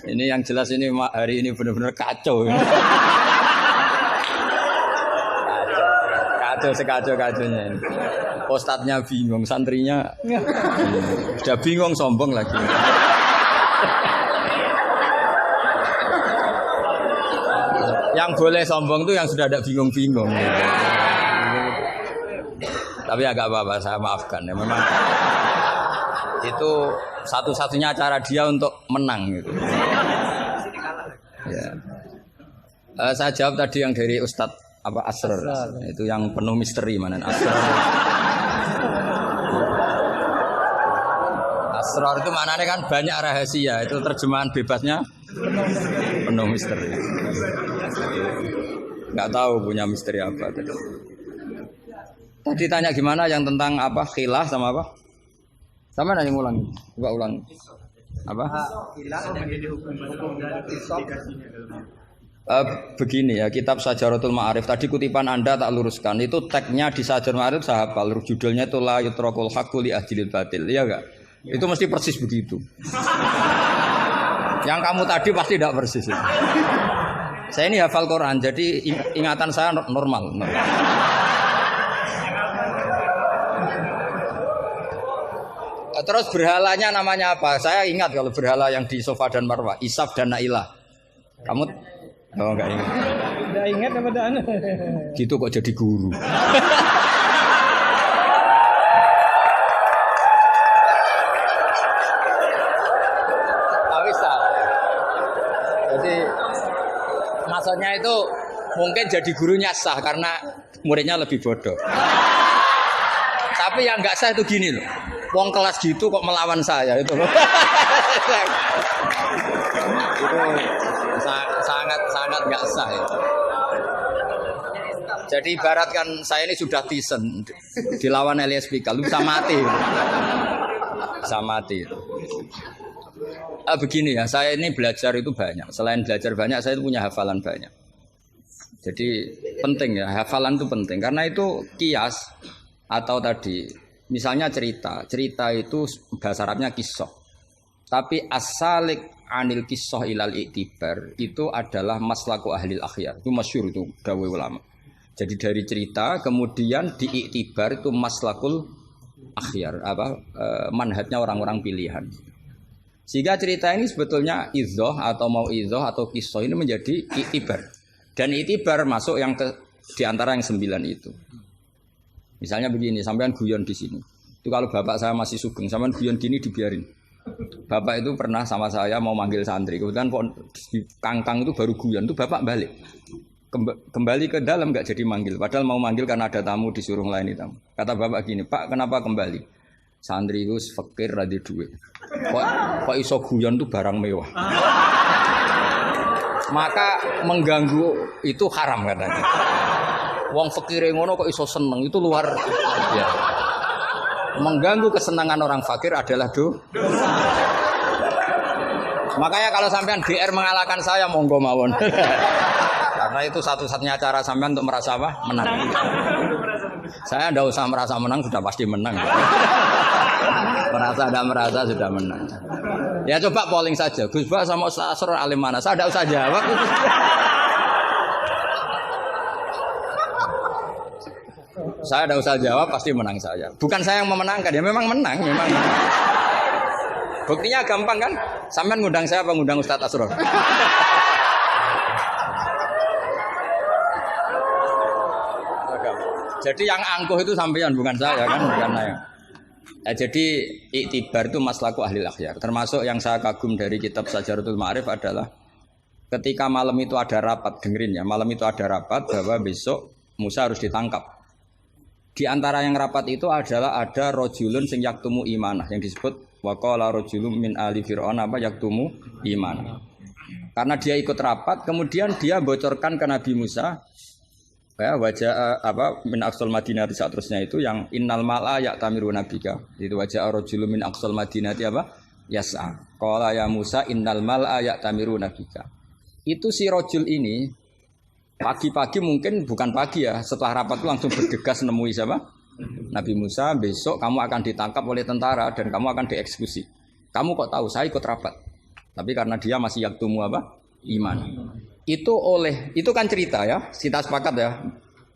Ini yang jelas ini hari ini benar-benar kacau. Kacau sekacau-kacaunya. Ustadznya bingung, santrinya sudah bingung, sombong lagi. Yang boleh sombong tuh yang sudah ada bingung-bingung. Tapi agak apa-apa, saya maafkan ya. Memang itu satu-satunya cara dia untuk menang gitu. Ya. Saya jawab tadi yang dari Ustadz apa Asrar. Itu yang penuh misteri mana Asrar. Asrar itu maknanya kan banyak rahasia. Itu terjemahan bebasnya penuh misteri. Nggak tahu punya misteri apa tadi. Tadi tanya gimana yang tentang apa khilah sama apa? Sama nanya ulang, coba ulang. Apa? Begini ya, kitab Sajaratul Ma'arif tadi kutipan Anda tak luruskan. Itu tagnya di Sajaratul Ma'arif saya hafal. Judulnya itu la yutrakul haqqu li ahdil batil. Iya enggak? Itu mesti persis begitu. Yang kamu tadi pasti tidak persis itu. Saya ini hafal Quran, jadi ingatan saya normal. Terus berhalanya namanya apa? Saya ingat kalau berhala yang di Safa dan Marwah, Isaf dan Nailah. Kamu enggak ingat? Enggak ingat apa dah? Gitu kok jadi guru. Tapi salah. Jadi maksudnya itu mungkin jadi gurunya sah karena muridnya lebih bodoh. Tapi yang nggak sah itu gini loh. Wong kelas gitu kok melawan saya itu loh. Itu sangat nggak sah ya. Jadi ibaratkan saya ini sudah tisen dilawan Elias Pikal, bisa mati. Bisa mati. Begini ya, saya ini belajar itu banyak. Selain belajar banyak, saya itu punya hafalan banyak. Jadi penting ya, hafalan itu penting karena itu kias atau tadi misalnya cerita itu bahasa Arabnya kisah. Tapi asalik anil kisah ilal iktibar itu adalah maslaku ahlil akhyar. Itu masyhur itu dawuh ulama. Jadi dari cerita kemudian diiktibar itu maslakul akhyar manhajnya orang-orang pilihan. Sehingga cerita ini sebetulnya idzah atau mau'idzah atau kisah ini menjadi iktibar. Dan iktibar masuk yang di antara yang 9 itu. Misalnya begini, sampean guyon di sini. Itu kalau bapak saya masih sugeng, sampean guyon gini dibiarin. Bapak itu pernah sama saya mau manggil santri. Kemudian di kangkang itu baru guyon, itu bapak balik. Kembali ke dalam nggak jadi manggil. Padahal mau manggil karena ada tamu disuruh melayani tamu. Kata bapak gini, Pak kenapa kembali? Santri itu fakir rada duit. Kok iso guyon itu barang mewah. Maka mengganggu itu haram katanya. Wong fakir ngono kok iso seneng itu luar ya. Mengganggu kesenangan orang fakir adalah dosa. Makanya kalau sampean GR mengalahkan saya monggo mawon. Karena itu satu-satunya cara sampean untuk merasa apa? Menang. Saya enggak usah merasa menang sudah pasti menang. Merasa tidak merasa sudah menang. Ya coba polling saja. Gus Ba sama Ustaz Asrar alim mana? Saya enggak usah jawab. Saya tidak usah jawab pasti menang saya. Bukan saya yang memenangkan, ya memang menang, memang. Buktinya gampang kan? Sampean ngundang saya apa ngundang Ustaz Asrar? Jadi yang angkuh itu sampean bukan saya kan, bukan saya. Jadi iktibar itu maslaku ahli akhyar. Termasuk yang saya kagum dari kitab Sajaratul Ma'arif adalah ketika malam itu ada rapat, dengerin ya, malam itu ada rapat bahwa besok Musa harus ditangkap. Di antara yang rapat itu adalah ada rojulun sing yaktumu imanah yang disebut waqala rojulun min ali fir'aun apa yaktumu imanah. Karena dia ikut rapat, kemudian dia bocorkan ke Nabi Musa ya wajah min aqsal madinah seterusnya itu yang innal mal'a ya'tamiru nabika. Itu wajah rojulun min aqsal madinah apa? Yas'a. Qala ya Musa innal mal'a ya'tamiru nabika. Itu si rojul ini pagi-pagi mungkin bukan pagi ya, setelah rapat itu langsung bergegas nemui siapa? Nabi Musa, besok kamu akan ditangkap oleh tentara dan kamu akan dieksekusi. Kamu kok tahu? Saya ikut rapat. Tapi karena dia masih yaktumu apa? Iman. Itu kan cerita ya. Kita sepakat ya.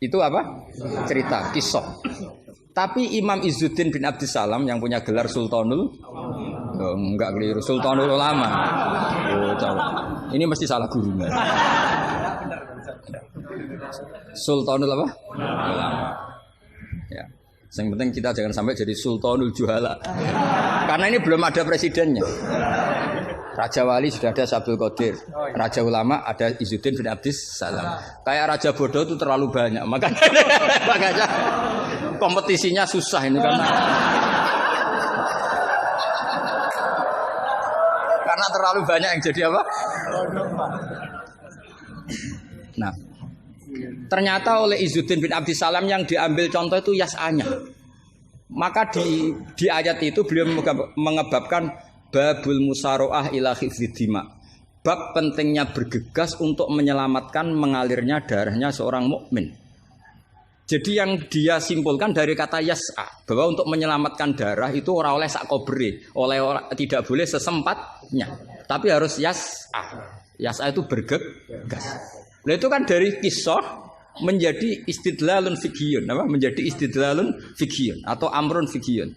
Itu apa? Cerita, kisah. Tapi Imam Izzuddin bin Abdissalam yang punya gelar Sultanul enggak keliru, Sultanul Ulama. Ini mesti salah guru. Sultanul apa? Ulama. Ya. Yang penting kita jangan sampai jadi Sultanul Juhala. Karena ini belum ada presidennya. Raja Wali sudah ada Sabdul Qadir. Raja Ulama ada Izzuddin bin Abdissalam. Kayak Raja Bodoh itu terlalu banyak. Makanya kompetisinya susah ini karena terlalu banyak yang jadi apa? Nah, ternyata oleh Izzuddin bin Abdissalam yang diambil contoh itu yas'anya. Maka di ayat itu beliau mengebabkan babul musaroah ila hifdzidima. Bab pentingnya bergegas untuk menyelamatkan mengalirnya darahnya seorang mukmin. Jadi yang dia simpulkan dari kata yas'a bahwa untuk menyelamatkan darah itu orang oleh sakobri, tidak boleh sesempatnya, tapi harus yas'a. Yas'a itu bergegas. Nah itu kan dari kisah menjadi istidlalun fiqhiyun, apa? Menjadi istidlalun fiqhiyun atau amrun fiqhiyun.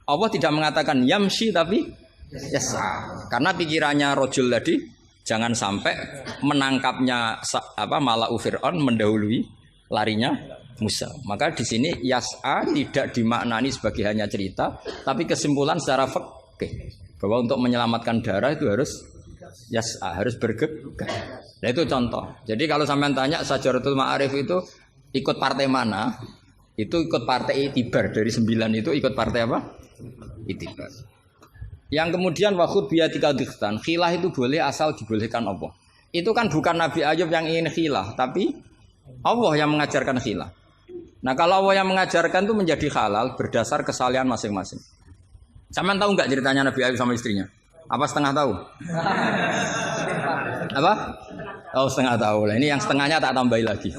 Allah tidak mengatakan yamshi tapi yas'a. Karena pikirannya rojul tadi jangan sampai menangkapnya Mala'u Fir'aun mendahului larinya Musa. Maka di sini yas'a tidak dimaknani sebagai hanya cerita, tapi kesimpulan secara fikih bahwa untuk menyelamatkan darah itu harus yas'a, harus bergegas. Nah itu contoh. Jadi kalau sampean tanya Syajaratul Ma'arif itu ikut partai mana? Itu ikut partai Itibar. Dari 9 itu ikut partai apa? Itibar. Yang kemudian wakhud biyatika dikhtan. Khilah itu boleh asal dibolehkan Allah. Itu kan bukan Nabi Ayub yang ingin khilah, tapi Allah yang mengajarkan khilah. Nah kalau Allah yang mengajarkan itu menjadi halal berdasar kesalahan masing-masing. Sampean tahu nggak ceritanya Nabi Ayub sama istrinya? Apa setengah tahu? Apa? Oh setengah tahu. Nah, ini yang setengahnya tak tambahi lagi.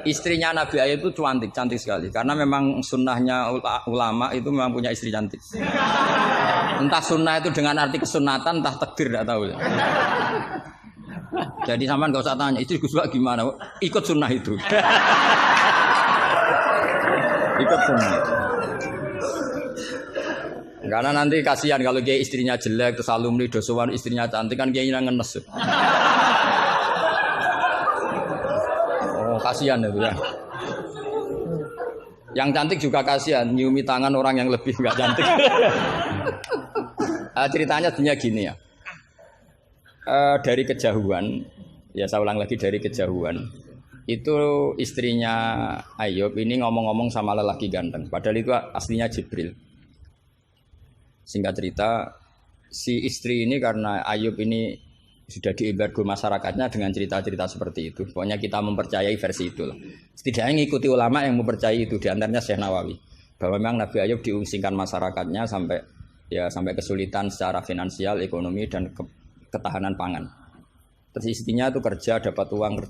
Istrinya Nabi Ayub itu cantik sekali. Karena memang sunnahnya ulama itu memang punya istri cantik. Entah sunnah itu dengan arti kesunatan, entah takdir, tidak tahu. Jadi sampean enggak usah tanya, istri Gus Bak gimana? Ikut sunnah itu. Ikut sunnah. Karena nanti kasihan kalau dia istrinya jelek terus alumni dosowan istrinya cantik kan dia ngenes. Oh, kasihan itu ya. Yang cantik juga kasihan, nyiumi tangan orang yang lebih enggak cantik. Ceritanya sebenarnya gini ya. Dari kejauhan, ya saya ulang lagi dari kejauhan. Itu istrinya Ayub ini ngomong-ngomong sama lelaki ganteng. Padahal itu aslinya Jibril. Singkat cerita, si istri ini karena Ayub ini sudah diembargo masyarakatnya dengan cerita-cerita seperti itu. Pokoknya kita mempercayai versi itulah. Setidaknya mengikuti ulama yang mempercayai itu, diantaranya Syekh Nawawi. Bahwa memang Nabi Ayub diungsingkan masyarakatnya sampai kesulitan secara finansial, ekonomi dan ketahanan pangan. Terus istrinya itu kerja dapat uang.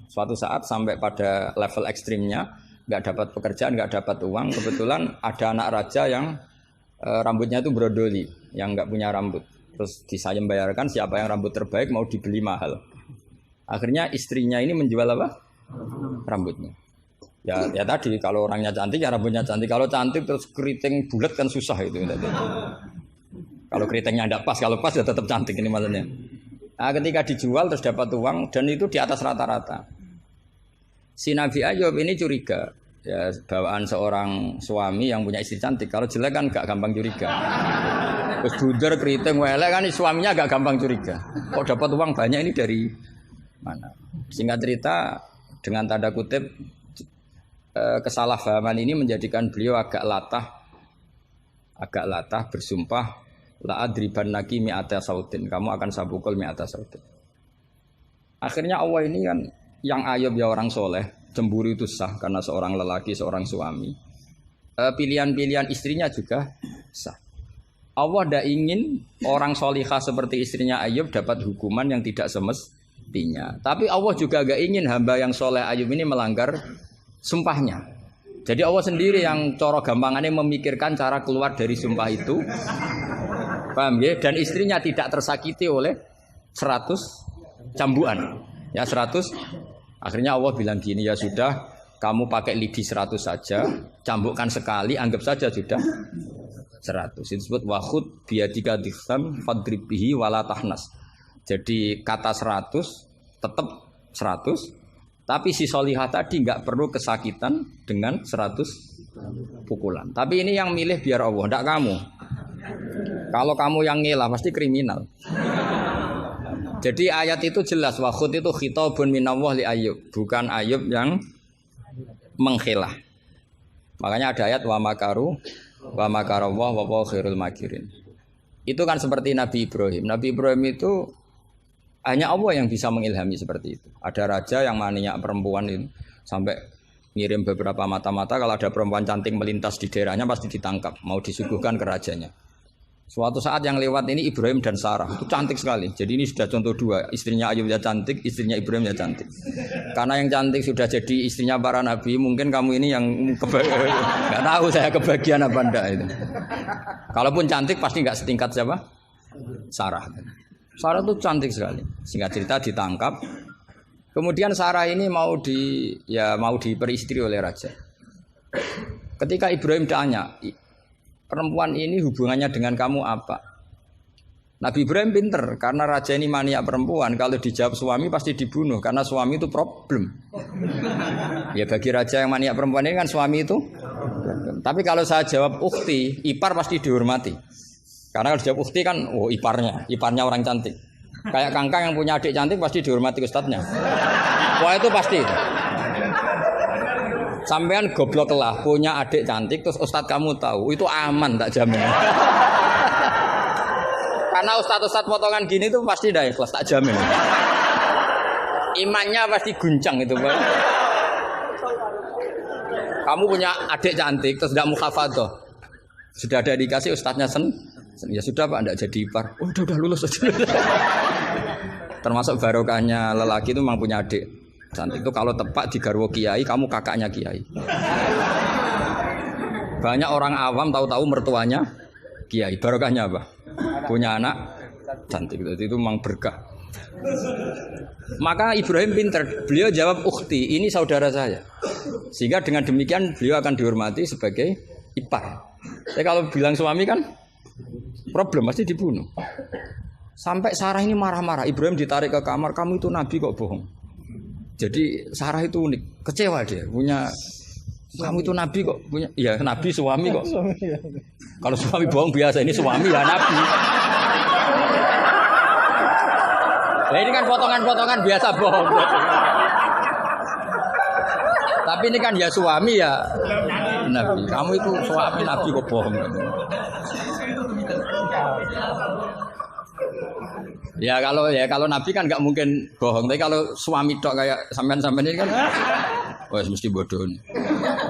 Suatu saat sampai pada level ekstrimnya, nggak dapat pekerjaan, nggak dapat uang. Kebetulan ada anak raja yang rambutnya itu brodoli, yang nggak punya rambut. Terus bayarkan siapa yang rambut terbaik mau dibeli mahal. Akhirnya istrinya ini menjual apa? Rambutnya. Ya tadi kalau orangnya cantik ya rambutnya cantik. Kalau cantik terus keriting bulat kan susah itu. Kalau keritingnya tidak pas, kalau pas ya tetap cantik ini maksudnya. Nah, ketika dijual terus dapat uang dan itu di atas rata-rata. Si Nabi Ayub ini curiga. Ya, bawaan seorang suami yang punya istri cantik. Kalau jelek kan gak gampang curiga. Terus buder keriting welek kan suaminya gak gampang curiga. Kok dapat uang banyak ini dari mana? Singkat cerita dengan tanda kutip kesalahpahaman ini menjadikan beliau agak latah bersumpah la adribannaki mi'ata sautin, kamu akan saya pukul mi'ata sautin. Akhirnya Allah ini kan yang Ayub ya orang soleh, cemburu itu sah karena seorang lelaki, seorang suami. Pilihan-pilihan istrinya juga sah. Allah tidak ingin orang solihah seperti istrinya Ayub dapat hukuman yang tidak semestinya. Tapi Allah juga gak ingin hamba yang soleh Ayub ini melanggar sumpahnya. Jadi Allah sendiri yang cara gampangannya memikirkan cara keluar dari sumpah itu. Paham ya? Dan istrinya tidak tersakiti oleh 100 cambukan. Ya 100. Akhirnya Allah bilang gini, ya sudah, kamu pakai lidi 100 saja, cambukkan sekali, anggap saja sudah 100. Itu disebut wakhud biadika dikham fadribihi wala tahnas. Jadi kata 100 tetap 100, tapi si solihah tadi nggak perlu kesakitan dengan 100 pukulan. Tapi ini yang milih biar Allah, tidak kamu. Kalau kamu yang ngelah pasti kriminal. Jadi ayat itu jelas, wakhud itu khitabun minallah li Ayub, bukan Ayub yang mengkhilah. Makanya ada ayat wa makaru wa makarallah wa huwa khairul makirin. Itu kan seperti Nabi Ibrahim. Nabi Ibrahim itu hanya Allah yang bisa mengilhami seperti itu. Ada raja yang maniak perempuan itu sampai ngirim beberapa mata-mata, kalau ada perempuan cantik melintas di daerahnya pasti ditangkap, mau disuguhkan ke rajanya. Suatu saat yang lewat ini Ibrahim dan Sarah, itu cantik sekali. Jadi ini sudah contoh dua, istrinya Ayub ya cantik, istrinya Ibrahim ya cantik. Karena yang cantik sudah jadi istrinya para nabi, mungkin kamu ini yang nggak tahu saya kebagian apa enggak itu. Kalaupun cantik pasti nggak setingkat siapa? Sarah. Sarah itu cantik sekali. Singkat cerita ditangkap. Kemudian Sarah ini mau diperistri oleh raja. Ketika Ibrahim tanya, perempuan ini hubungannya dengan kamu apa? Nabi Ibrahim pinter, karena raja ini maniak perempuan. Kalau dijawab suami pasti dibunuh, karena suami itu problem. Ya bagi raja yang maniak perempuan ini kan suami itu problem. Tapi kalau saya jawab ukhti, ipar pasti dihormati. Karena kalau dijawab ukhti kan, oh iparnya orang cantik. Kayak Kangkang yang punya adik cantik pasti dihormati ustadznya. Wah itu pasti. Sampean goblok lah, punya adik cantik terus ustadz kamu tahu, itu aman tak jamin. Karena ustadz potongan gini tuh pasti dah ikhlas tak jamin. Imannya pasti guncang itu, Pak. Kamu punya adik cantik terus tidak muhafadzah. Sudah ada dikasih ustadznya ya sudah Pak, enggak jadi ipar. Oh, udah lulus aja. Termasuk barokahnya lelaki itu memang punya adik cantik itu kalau tepat di garwo kiai, kamu kakaknya kiai. Banyak orang awam tahu-tahu mertuanya kiai. Barokahnya apa? Punya anak cantik. Itu memang berkah. Maka Ibrahim pinter. Beliau jawab ukhti, ini saudara saya. Sehingga dengan demikian beliau akan dihormati sebagai ipar. Tapi kalau bilang suami kan problem, pasti dibunuh. Sampai Sarah ini marah-marah. Ibrahim ditarik ke kamar, kamu itu nabi kok bohong. Jadi Sarah itu unik, kecewa dia punya kamu itu nabi kok punya, ya nabi suami kok. Kalau suami bohong biasa, ini suami ya nabi. Nah ini kan potongan-potongan biasa bohong. Tapi ini kan ya suami ya nabi. Kamu itu suami nabi kok bohong. Ya kalau nabi kan nggak mungkin bohong. Tapi kalau suami tok kayak sampean-sampean ini kan, wah mesti bodoh.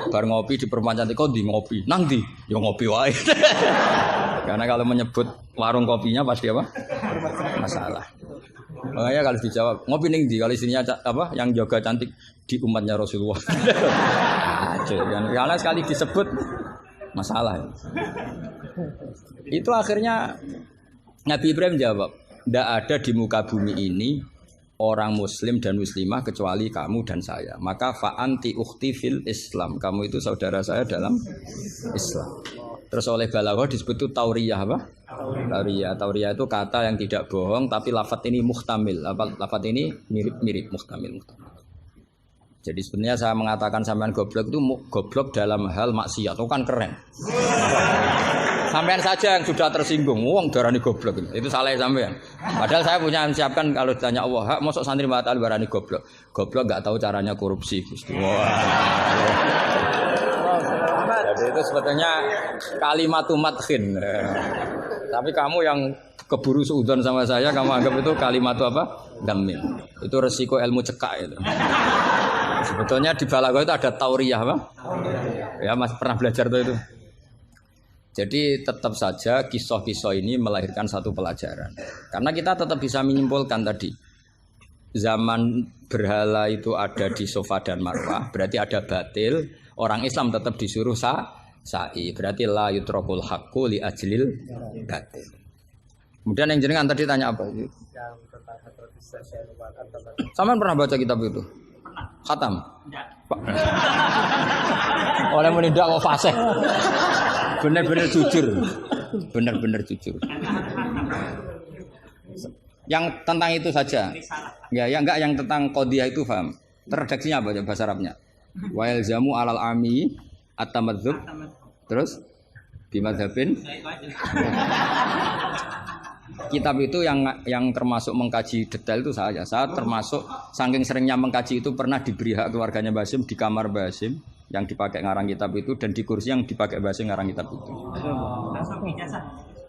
Bar ngopi di perempuan cantik kok di ngopi, nang di, ya ngopi wae. Karena kalau menyebut warung kopinya pasti apa? Masalah. Makanya kalau dijawab ngopi ning di, kalau istrinya apa yang jaga cantik di umatnya Rasulullah. Karena sekali disebut masalah. Itu akhirnya Nabi Ibrahim jawab, tidak ada di muka bumi ini orang muslim dan muslimah kecuali kamu dan saya. Maka fa'anti ukhti fil Islam. Kamu itu saudara saya dalam Islam. Terus oleh balaghah disebut itu tauriyah apa? Tauriyah itu kata yang tidak bohong tapi lafaz ini muhtamil. Lafaz ini mirip-mirip muhtamil. Jadi sebenarnya saya mengatakan sampean goblok itu goblok dalam hal maksiat. Itu kan keren. Sampean saja yang sudah tersinggung, wong darani goblok itu salah sampean. Padahal saya punya siapkan kalau ditanya Allah, hak mosok santri batal darani goblok. Goblok enggak tahu caranya korupsi, Gusti. Wah. Jadi itu sebetulnya kalimat madkhin. Tapi kamu yang keburu suudzon sama saya, kamu anggap itu kalimat apa? Gamil. Itu resiko ilmu cekak itu. Sebetulnya di balaghah itu ada tauriyah apa? Ya, Mas pernah belajar tuh itu. Jadi tetap saja kisah-kisah ini melahirkan satu pelajaran. Karena kita tetap bisa menyimpulkan tadi. Zaman berhala itu ada di Safa dan Marwah, berarti ada batil. Orang Islam tetap disuruh sa'i. Berarti la yutrakul haqqu li ajlil batil. Kemudian yang jenengan tadi tanya apa? Yang tentang hadrotis saya lupakan. Sampean pernah baca kitab itu? Khatam? Oleh menindak kok fasih. Benar-benar jujur. Benar-benar jujur. Yang tentang itu saja. Ya, enggak yang tentang qadhiyah itu paham. Redaksinya apa bahasa Arabnya? Wa yalzamu alal ami at-tamadzub. Terus bimadzhabin. Kitab itu yang termasuk mengkaji detail itu saya. Saya termasuk saking seringnya mengkaji itu pernah diberi hak keluarganya Basim di kamar Basim yang dipakai ngarang kitab itu dan di kursi yang dipakai Basim ngarang kitab itu.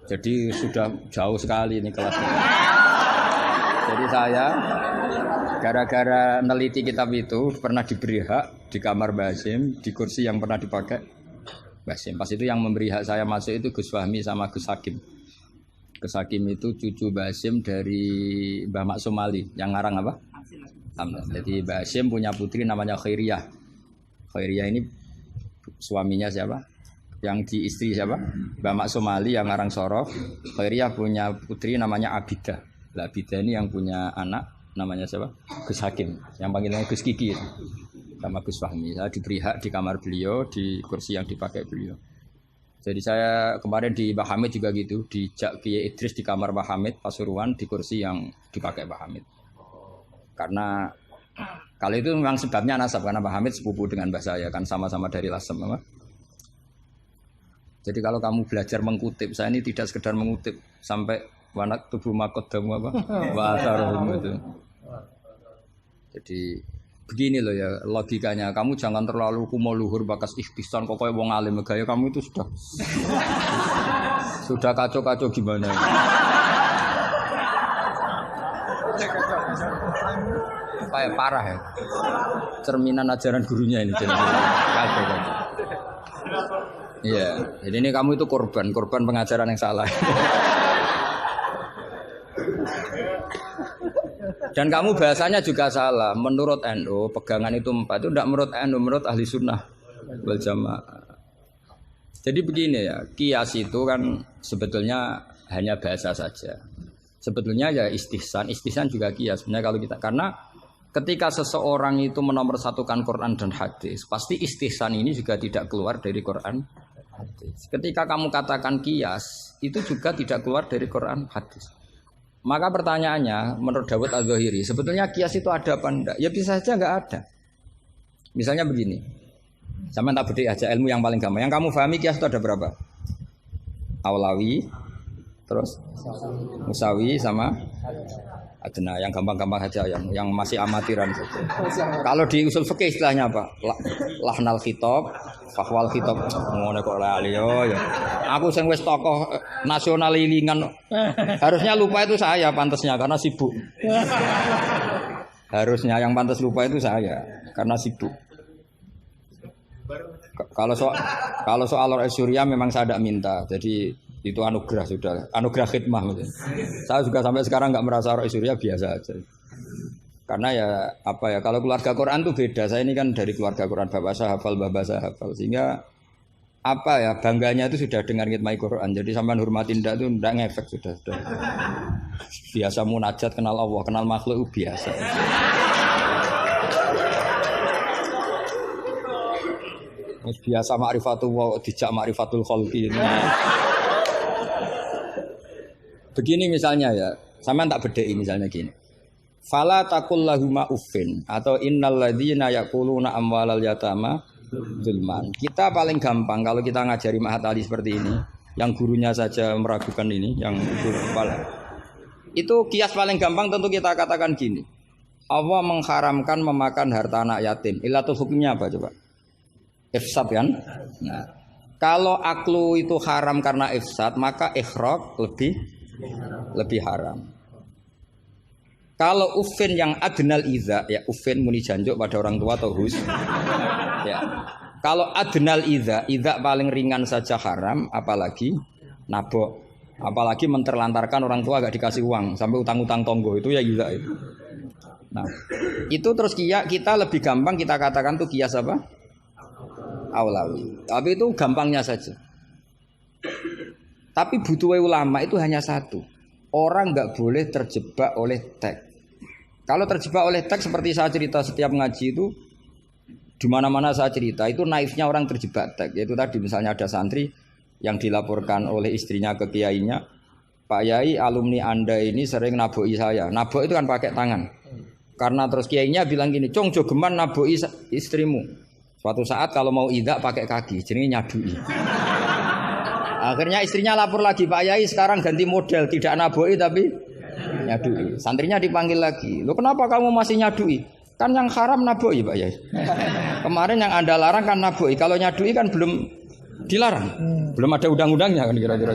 Jadi sudah jauh sekali ini kelasnya. Jadi saya gara-gara neliti kitab itu pernah diberi hak di kamar Basim di kursi yang pernah dipakai Basim. Pas itu yang memberi hak saya masuk itu Gus Fahmi sama Gus Hakim. Gus Hakim itu cucu Basim dari Mbah Mak Somali yang ngarang apa? Jadi Basim punya putri namanya Khairiyah. Khairiyah ini suaminya siapa? Yang di istri siapa? Mbah Mak Somali yang ngarang Sorof. Khairiyah punya putri namanya Abidah. Lah Abidah ini yang punya anak namanya siapa? Gus Hakim. Yang panggilannya Gus Kiki itu. Sama Gus Fahmi. Saya diberi hak di kamar beliau di kursi yang dipakai beliau. Jadi saya kemarin di Mbah Hamid juga gitu, di Kiai Idris di kamar Mbah Hamid Pasuruan di kursi yang dipakai Mbah Hamid. Karena kalau itu memang sebabnya nasab karena Mbah Hamid sepupu dengan mbah saya kan sama-sama dari Lasem, apa? Jadi kalau kamu belajar mengutip, saya ini tidak sekedar mengutip sampai wanak tubuh makodamu apa? Wasarum itu. Jadi begini loh ya logikanya, kamu jangan terlalu kumo luhur bakas ikhtisan kok kayak wong alim gaya kamu itu sudah kacau-kacau gimana ya? Kayak parah ya. Cerminan ajaran gurunya ini jadi kacau-kacau. Iya, jadi ini kamu itu korban pengajaran yang salah. Dan kamu bahasanya juga salah. Menurut NU, pegangan itu 4 itu tidak menurut NU, menurut ahli sunnah wal jamaah. Jadi begini ya, kias itu kan sebetulnya hanya bahasa saja. Sebetulnya ya istihsan juga kias. Sebenarnya kalau kita, karena ketika seseorang itu menomorsatukan Quran dan hadis, pasti istihsan ini juga tidak keluar dari Quran hadis. Ketika kamu katakan kias, itu juga tidak keluar dari Quran hadis. Maka pertanyaannya, menurut Dawud Al-Zahiri, sebetulnya kias itu ada apa enggak? Ya bisa saja enggak ada. Misalnya begini, sama tak beda aja ilmu yang paling gampang. Yang kamu pahami kias itu ada berapa? Awlawi, terus Musawi sama adna. Yang gampang-gampang saja, yang masih amatiran saja. Kalau di usul fikih istilahnya apa? Lahnal khitab, fakwal khitab. Ngono kok lali yo ya. Aku sing wis tokoh nasional ilingan. Harusnya lupa itu saya pantasnya karena sibuk. Harusnya yang pantas lupa itu saya karena sibuk. Kalau soal Surya memang saya tidak minta. Jadi itu anugerah sudah, anugerah khidmah. Saya juga sampai sekarang nggak merasa Surya biasa aja. Karena ya apa ya, kalau keluarga Quran itu beda. Saya ini kan dari keluarga Quran, bapak saya hafal, bapak saya hafal, sehingga apa ya bangganya itu sudah dengar ngitmai Quran. Jadi sampean hormatin ndak itu ndak ngefek sudah. Biasa munajat kenal Allah, kenal makhluk itu biasa. Biasa ma'rifatullah dijak ma'rifatul khalqi. Begini misalnya ya, sampean tak bedheki misalnya gini. Fala taqul lahuma uffin atau innal ladzina yaquluna amwalal yatama zulman. Kita paling gampang kalau kita ngajari Mahat Ali seperti ini, yang gurunya saja meragukan ini, yang guru kepala. Itu kias paling gampang tentu kita katakan gini. Allah mengharamkan memakan harta anak yatim. Ilatul hukumnya apa coba? Ifsad kan? Nah, kalau aklu itu haram karena ifsad, maka ikhraq lebih haram. Kalau ufin yang adnal iza, ya ufin muni janjuk pada orang tua atau hus. Ya. Kalau adnal iza paling ringan saja haram, apalagi nabok, apalagi menterlantarkan orang tua agak dikasih uang sampai utang-utang tonggo itu ya iza itu. Nah, itu terus kita lebih gampang kita katakan tuh kias apa? aulawi. Tapi itu gampangnya saja. Tapi butuh ulama itu hanya satu. Orang nggak boleh terjebak oleh teks. Kalau terjebak oleh teks seperti saya cerita setiap ngaji itu, di mana-mana saya cerita itu naifnya orang terjebak teks. Yaitu tadi misalnya ada santri yang dilaporkan oleh istrinya ke kiainya, Pak Yai, alumni Anda ini sering naboi saya. Nabok itu kan pakai tangan. Karena terus kiainya bilang gini, "Cong jogeman naboi istrimu." Suatu saat kalau mau idak pakai kaki, jadi nyadui. Akhirnya istrinya lapor lagi, "Pak Yai sekarang ganti model, tidak naboi tapi nyadui." Santrinya dipanggil lagi, "Loh kenapa kamu masih nyadui? Kan yang haram naboi Pak Yai. Kemarin yang Anda larang kan naboi, kalau nyadui kan belum dilarang. Belum ada undang-undangnya kan kira-kira."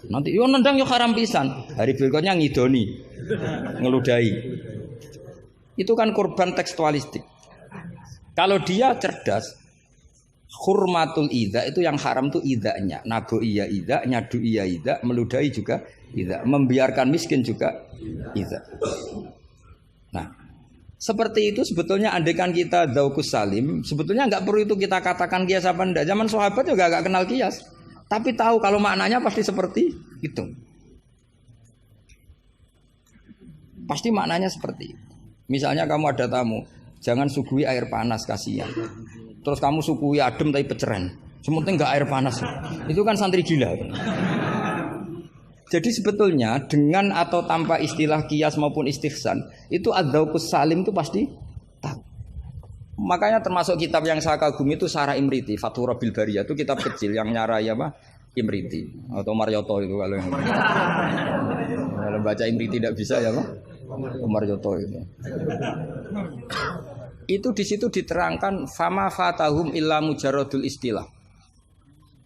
Nanti yo nendang yo haram pisan. Hari berikutnya ngidoni, ngeludahi. Itu kan korban tekstualistik. Kalau dia cerdas, hurmatul idza itu yang haram itu idzanya. Naboi ya idza, nyadui ya idza, meludahi juga idza, membiarkan miskin juga idza. Nah, seperti itu sebetulnya andekan kita dzauqus salim, sebetulnya enggak perlu itu kita katakan kias apa enggak. Zaman sahabat juga enggak kenal kias, tapi tahu kalau maknanya pasti seperti itu. Pasti maknanya seperti itu. Misalnya kamu ada tamu, jangan suguhi air panas, kasihan. Terus kamu suguhi adem tapi peceren. Sementing enggak air panas. Itu kan santri gila. Jadi sebetulnya dengan atau tanpa istilah kias maupun istihsan, itu adzauqus salim itu pasti tahu. Makanya termasuk kitab yang saya kagumi itu Syarah Imriti, Fathur Rabbil Bariyah, itu kitab kecil yang nyarai apa? Imriti atau Marioto itu kalau yang kalau baca Imriti tidak bisa ya Pak? Marioto itu. Itu di situ diterangkan fama fatahum illa mujarradul istilah.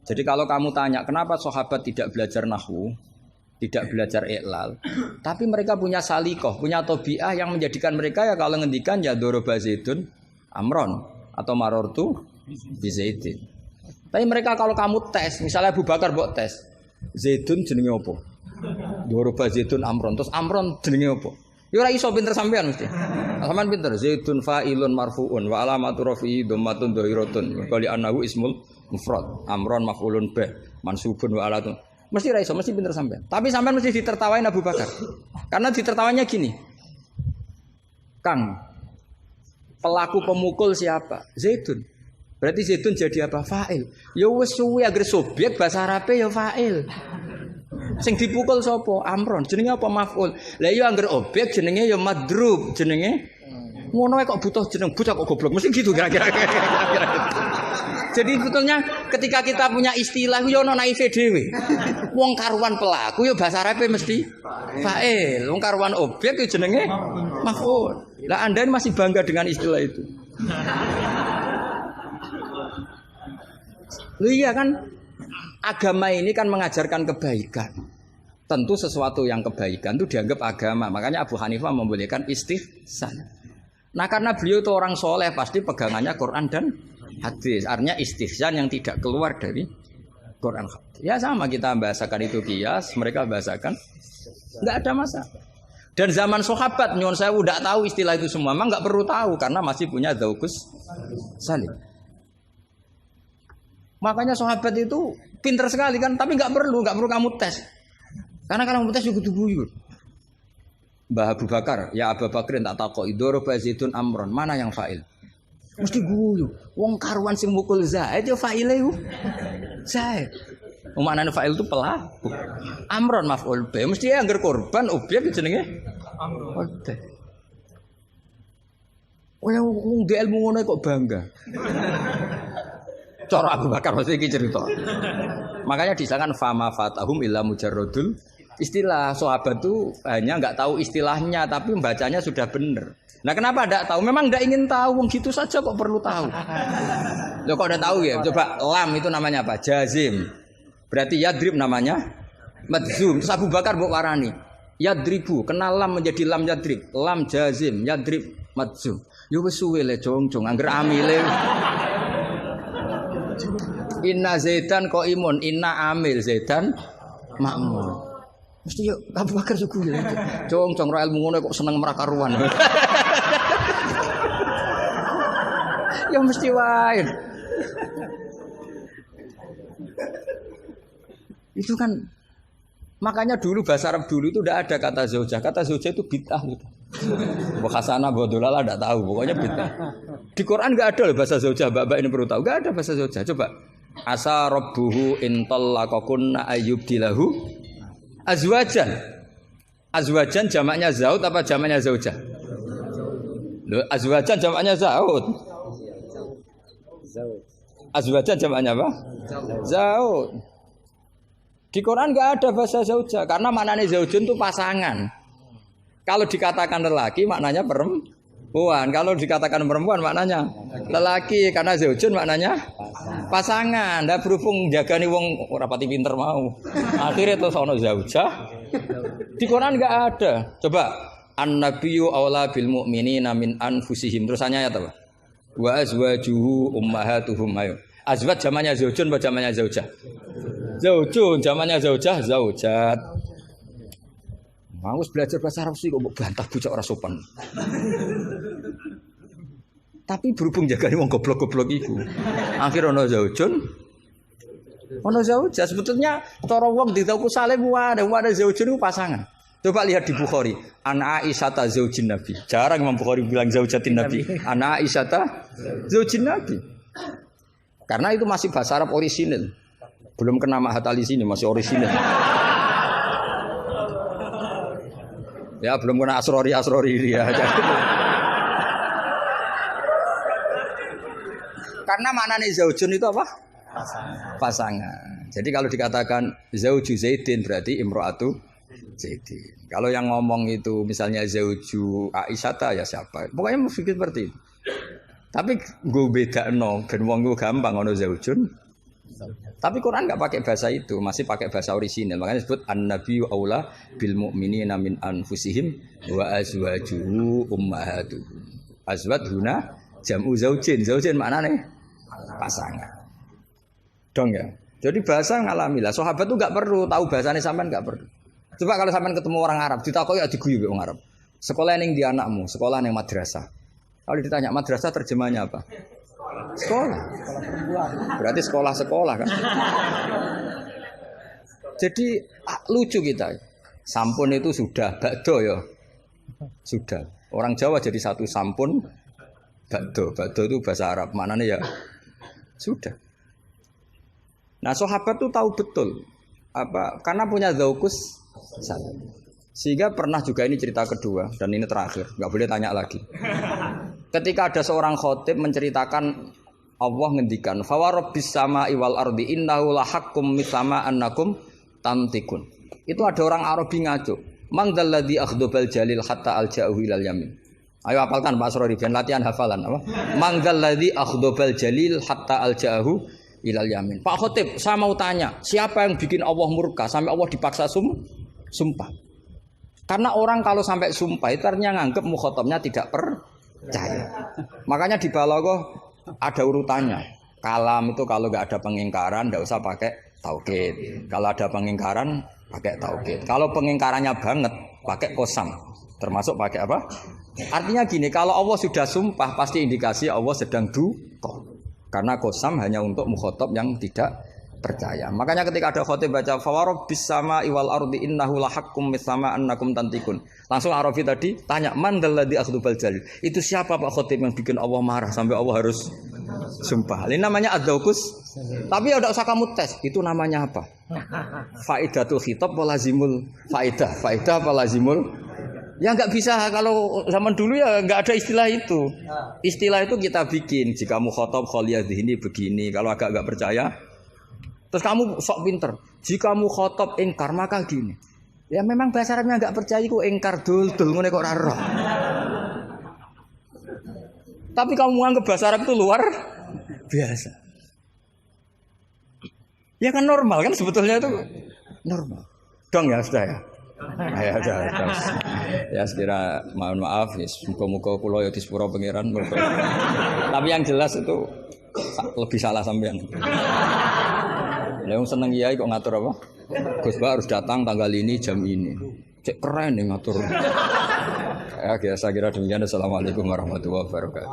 Jadi kalau kamu tanya kenapa sahabat tidak belajar nahwu, tidak belajar i'lal, tapi mereka punya salikoh, punya tobiah yang menjadikan mereka ya kalau ngendikan ya doroba zaidun amron atau marortu bi zaidin. Tapi mereka kalau kamu tes, misalnya Abu Bakar mbok tes, zaidun jenenge apa? Doroba zaidun amron, terus amron jenenge apa? Ya ora iso pinter sampean mesti. Sampean pinter zaidun fa'ilun marfu'un wa alamatu rafi'i dhammatun dhahiratun qali annahu ismul mufrad amron maf'ulun bih mansubun wa alatun. Mesti ra iso, mesti pinter sampean. Tapi sampean mesti ditertawain Abu Bakar. Karena ditertawanya gini. Kang, pelaku pemukul siapa? Zaidun. Berarti Zaidun jadi apa? Fa'il. Ya wis suwi agar subjek bahasa Arabe ya fa'il. Sing dipukul sapa? Amron. Jenenge apa? Maf'ul. Lah iya angger objek jenenge ya madrub, jenenge ngono kok butuh jeneng bocah kok goblok. Mesti gitu kira-kira. Jadi sebetulnya ketika kita punya istilah yo ono naife dhewe. Wong karuan pelaku yo bahasa Arabe mesti fa'il. Wong karuan objek yo jenenge maf'ul. Lah Anda masih bangga dengan istilah itu. Loh iya kan agama ini kan mengajarkan kebaikan. Tentu sesuatu yang kebaikan itu dianggap agama. Makanya Abu Hanifah membolehkan istihsan. Nah karena beliau itu orang soleh pasti pegangannya Quran dan hadis. Artinya istihsan yang tidak keluar dari Quran. Ya sama kita bahasakan itu qiyas, mereka bahasakan enggak ada masalah. Dan zaman sahabat nyuwun sewu enggak tahu istilah itu semua, memang enggak perlu tahu karena masih punya dzauqus salim. Makanya sahabat itu pinter sekali kan, tapi enggak perlu kamu tes. Karena kalau kamu tes juga buyur. Mbah Abu Bakar, ya Abu Bakar tak takoki doroba zaitun amron, mana yang fa'il? Mesti guyu. Wong karuan sing mukul Zaid ya fa'ile ku. Zaid. Maknane fa'il itu pelaku. Amron maf'ul bi. Mesti angger korban objek jenenge amron. Wong di ilmu ngono kok bangga. Cara Abu Bakar mesti iki cerita. Makanya disangkan fama fatahum illa mujarradul istilah. Sahabat itu hanya enggak tahu istilahnya tapi membacanya sudah benar. Nah kenapa enggak tahu? Memang enggak ingin tahu, gitu saja kok perlu tahu. Loh kok udah tahu ya? Coba lam itu namanya apa? Jazim. Berarti yadrib namanya madzum. Terus Abu Bakar mbok warani yadribu, kenal lam menjadi lam yadrib. Lam jazim, yadrib madzum. Yo wis suwe le jong-jong angger amile. Inna Zaidan qaimun, inna amil Zaidan makmur. Mesti yo Abu Bakar suku ya. Jong-jong ra ilmu ngono kok seneng merakaruan. Ya mesti wae. Itu kan makanya dulu bahasa Arab dulu itu tidak ada kata zaujah. Kata zaujah itu bid'ah gitu. Hasanah bodolala tidak tahu, pokoknya bid'ah. Di Quran enggak ada loh bahasa zaujah. Mbak ini perlu tahu, enggak ada bahasa zaujah. Coba. Asa rabbuhu in tallaqakunna ayyubdilahu azwajan. Azwajan jamaknya zaud apa jamaknya zaujah? Loh, azwajan jamaknya zaud. Azwajan jamaknya apa? Zaud. Di Quran enggak ada bahasa zaujah karena maknanya zaujun itu pasangan. Kalau dikatakan lelaki maknanya perempuan. Kalau dikatakan perempuan maknanya lelaki karena zaujun maknanya pasangan. Ndak berhubung jagani wong ora pati pinter mau. Akhirnya terus ono zaujah. Di Quran enggak ada. Coba an-nabiyyu aula bil mu'minina min anfusihim. Terusannya ayat apa? Wa azwajuhu ummahatuhum. Ayo. Azwaj zamannya zaujun apa zamannya zaujah? Zaujun, zamannya zaujah, zaujat. Mau belajar bahasa Arab sih kok bantah bocah ora sopan. Tapi berhubung jagane wong goblok-goblok iku. Akhir ono zaujun. Ono zaujah sebetulnya cara wong ditaku saleh ada zaujun itu pasangan. Coba lihat di Bukhari, Ana Aisyata zaujin Nabi. Jarang Imam Bukhari bilang zaujatin Nabi. Ana Aisyata zaujin Nabi. Karena itu masih bahasa Arab orisinil. Belum kena Mahat Ali sini masih orisinil. Ya belum kena asrori dia. Karena maknanya zaujun itu apa? Pasangan. Jadi kalau dikatakan zauju Zaidin berarti imro'atu Zaidin. Kalau yang ngomong itu misalnya zauju Aisyata ya siapa? Pokoknya mesti seperti itu. Tapi gue beda ben wong gue gampang ono zaujun. Tapi Quran enggak pakai bahasa itu, masih pakai bahasa orisinal. Makanya disebut an-nabiyyu aula bil mu'minina min anfusihim wa azwajuhu ummahatuhum. Azwaj huna jam'u zaujin. Zaujin maknane pasangan. Dong ya. Jadi bahasa ngalamilah. Sahabat tuh enggak perlu tahu bahasane sampean enggak perlu. Coba kalau sampean ketemu orang Arab, ditakoki ya diguyu wong Arab. Sekolah ning di anakmu, sekolah ning madrasah. Kalau ditanya madrasah terjemahnya apa? Sekolah. Berarti sekolah-sekolah kan. Jadi lucu kita. Sampun itu sudah bakdo ya. Sudah. Orang Jawa jadi satu sampun bakdo. Bakdo itu bahasa Arab. Maknanya ya sudah. Nah, sahabat tuh tahu betul apa karena punya zaukus salah. Sehingga pernah juga ini cerita kedua dan ini terakhir, nggak boleh tanya lagi. Ketika ada seorang khotib menceritakan Allah ngendikan, "Fa rabbis samai wal ardi innahu lahaqqum misama annakum tantikun." Itu ada orang Arabi ngaco. Man dzalladzi akhdabal jalil hatta alja'u ilal yamin. Ayo hafalkan Pak Asrori ben latihan hafalan apa? Man dzalladzi akhdabal jalil hatta alja'u ilal yamin. Pak Khotib, saya mau tanya, siapa yang bikin Allah murka sampai Allah dipaksa sumpah? Karena orang kalau sampai sumpah itu artinya nganggep mukhatabnya tidak percaya. Makanya di balaghah ada urutannya. Kalam itu kalau nggak ada pengingkaran nggak usah pakai taukid. Kalau ada pengingkaran pakai taukid. Kalau pengingkarannya banget pakai qasam. Termasuk pakai apa? Artinya gini, kalau Allah sudah sumpah pasti indikasi Allah sedang duka. Karena qasam hanya untuk mukhatab yang tidak percaya. Makanya ketika ada khotib baca fawarabbis samai wal ardi innahu lahaqqum misama annakum tantikun. Langsung Arabi tadi tanya man dzalladzi akhdubal jalil. Itu siapa Pak khotib yang bikin Allah marah sampai Allah harus sumpah. Ini namanya adzaukus. Tapi enggak usah kamu tes. Itu namanya apa? Faidatul khitab wa lazimul faidah. Faidah apa lazimul? Ya enggak bisa kalau zaman dulu ya enggak ada istilah itu. Istilah itu kita bikin. Jika mukhatab khaliyadhini begini, kalau agak enggak percaya terus kamu sok pinter. Jika mukhatab ingkar maka gini. Ya memang bahasa Arabnya enggak percaya kok ingkar dul ngene kok ora roh. Tapi kamu anggap bahasa Arab itu luar biasa. Ya kan normal kan sebetulnya itu normal. Dong ya sudah ya. Ya sudah. Ya sekira mohon maaf ya muga-muga kula ya disepuro pangeran. Tapi yang jelas itu lebih salah sampean. Yang seneng kiai kok ngatur apa? Gus Ba harus datang tanggal ini jam ini. Cek keren nih ngatur. Ya, saya kira demikian. Assalamualaikum warahmatullahi wabarakatuh.